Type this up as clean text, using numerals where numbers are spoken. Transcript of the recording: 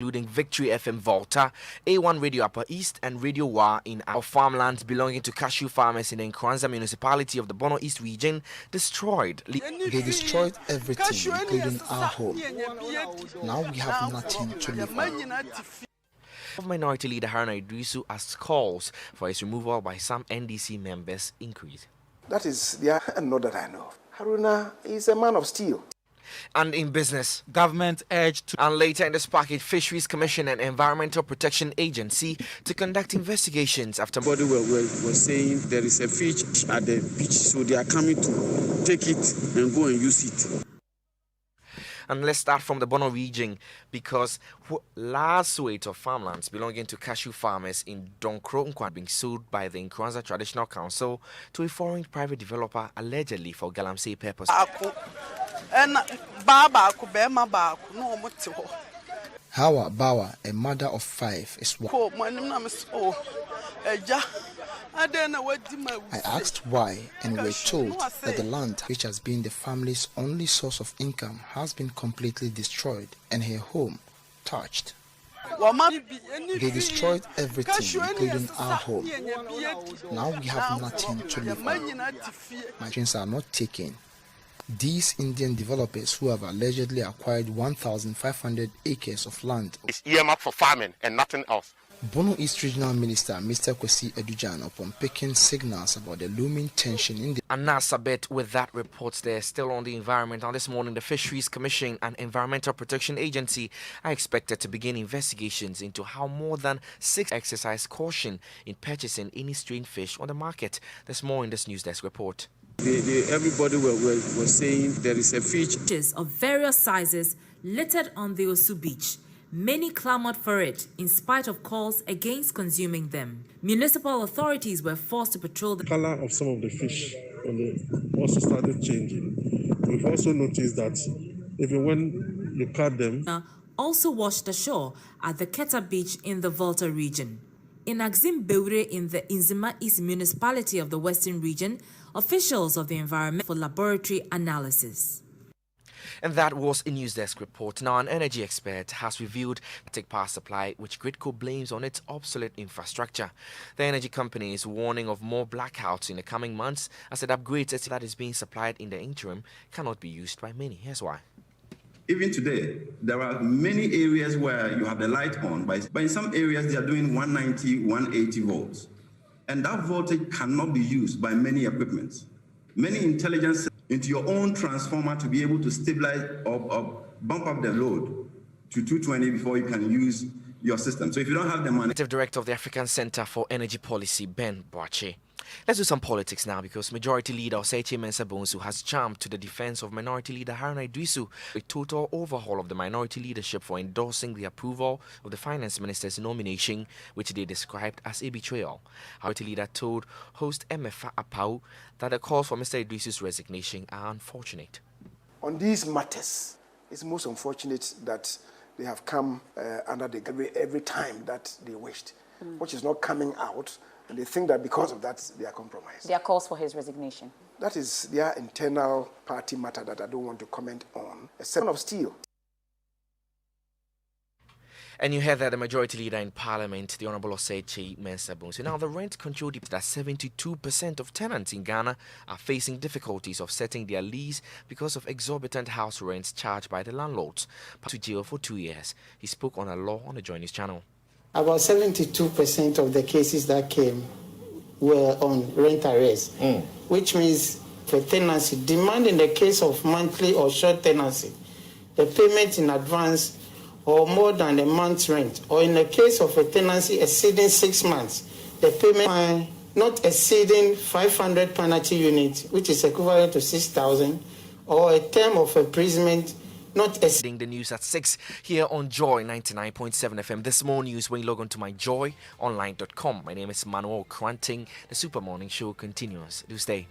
including Victory FM Volta, A1 Radio Upper East, and Radio Wa in our farmlands belonging to cashew farmers in the Nkranza municipality of the Bono East region destroyed. They destroyed everything, including our home. Now we have nothing to live on. Minority Leader Haruna Iddrisu as calls for his removal by some NDC members increase. That is the not that I know. Haruna is a man of steel. And in business, government urged to... And later in this package, Fisheries Commission and Environmental Protection Agency to conduct investigations after... Body were saying there is a fish at the beach, so they are coming to take it and go and use it. And let's start from the Bono region, because large weight of farmlands belonging to cashew farmers in Donkro Nkwa being sold by the Nkranza Traditional Council to a foreign private developer allegedly for galamsey purposes. Hawa Bawa, a mother of 5, is one. I asked why, and we were told that the land, which has been the family's only source of income, has been completely destroyed and her home touched. They destroyed everything, including our home. Now we have nothing to live on. My children are not taken. These Indian developers who have allegedly acquired 1,500 acres of land is earmarked for farming and nothing else. Bono East Regional Minister Mr. Kwesi Edujan, upon picking signals about the looming tension in the... And Nasabet with that report there, still on the environment. On this morning, the Fisheries Commission and Environmental Protection Agency are expected to begin investigations into how more than 6 exercise caution in purchasing any strange fish on the market. There's more in this news desk report. Everybody was saying there is a fish of various sizes littered on the Osu beach. Many clamored for it in spite of calls against consuming them. Municipal authorities were forced to patrol the color of some of the fish also started changing. We've also noticed that even when you cut them, also washed ashore at the Keta beach in the Volta region. In Axim Beure in the Inzima East municipality of the Western region, officials of the environment for laboratory analysis. And that was a news desk report. Now, an energy expert has revealed the power supply, which Gridco blames on its obsolete infrastructure. The energy company is warning of more blackouts in the coming months as it upgrades its that is being supplied in the interim cannot be used by many. Here's why. Even today, there are many areas where you have the light on, but in some areas they are doing 190, 180 volts. And that voltage cannot be used by many equipments. Many intelligence into your own transformer to be able to stabilize or bump up the load to 220 before you can use your system. So if you don't have the money... Director of the African Center for Energy Policy, Ben Boache. Let's do some politics now, because Majority Leader Osei Mensah Bonsu has jumped to the defense of Minority Leader Haruna Iddrisu, a total overhaul of the minority leadership for endorsing the approval of the Finance Minister's nomination, which they described as a betrayal. Minority Leader told host Emefa Apau that the calls for Mr. Iddrisu's resignation are unfortunate. On these matters, it's most unfortunate that they have come under the every time that they wished, which is not coming out. And they think that because of that, they are compromised. There are calls for his resignation. That is their internal party matter that I don't want to comment on. A son of steel. And you heard that the Majority Leader in Parliament, the Honourable Osei Mensah Bonsu. Now, the rent control that 72% of tenants in Ghana are facing difficulties of setting their lease because of exorbitant house rents charged by the landlords. To jail for 2 years. He spoke on a law on the Joy News channel. About 72% of the cases that came were on rent arrears, which means for tenancy, demand in the case of monthly or short tenancy, the payment in advance or more than a month's rent, or in the case of a tenancy exceeding 6 months, the payment not exceeding 500 penalty units, which is equivalent to 6,000, or a term of imprisonment not exceeding. The news at 6 here on Joy 99.7 FM. This more news when you log on to myjoyonline.com. My name is Manuel Kranting. The Super Morning Show continues. Do stay.